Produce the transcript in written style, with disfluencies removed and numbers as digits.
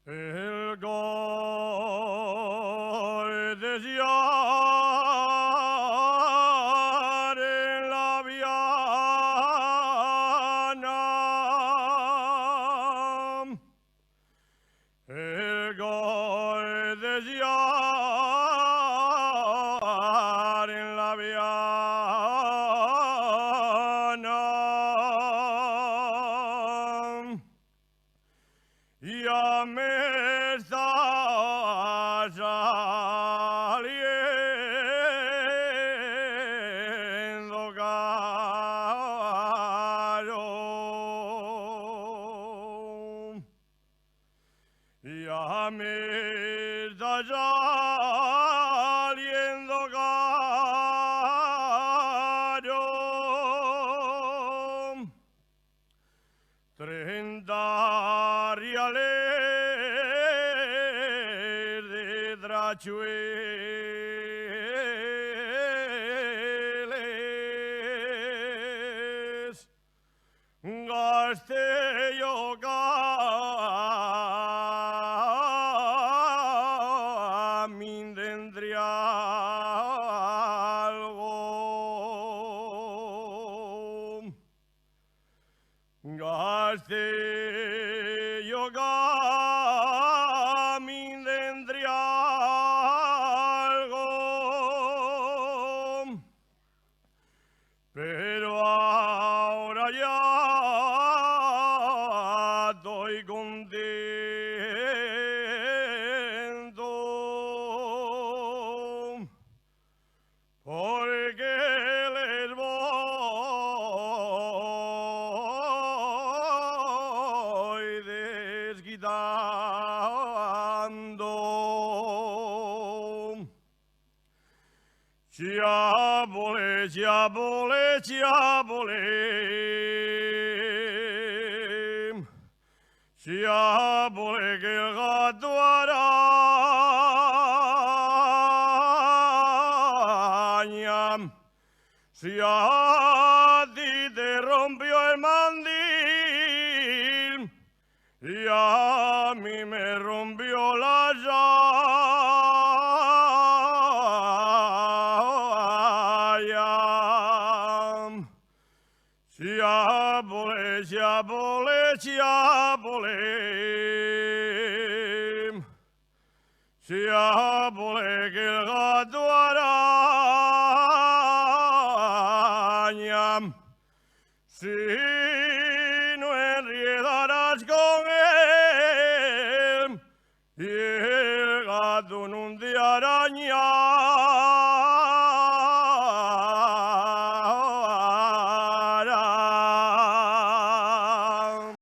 El gol desear en la viana, el gol desear en la viana. Ya me está saliendo caro. Ya me está saliendo caro. 30 reales de trachueles gasté yo tendría algo. Gasté yo tendría algo, pero ahora ya estoy contento, porque les voy desquitando. Ciabole, ciabole, ciabole, ciabole que el gato araña. Si a ti te rompió el mandil y a mí me rompió la saya. Ciabole, ciabole, ciabole, ciabole que el gato araña. Si no enredarás con él y el gato no te hará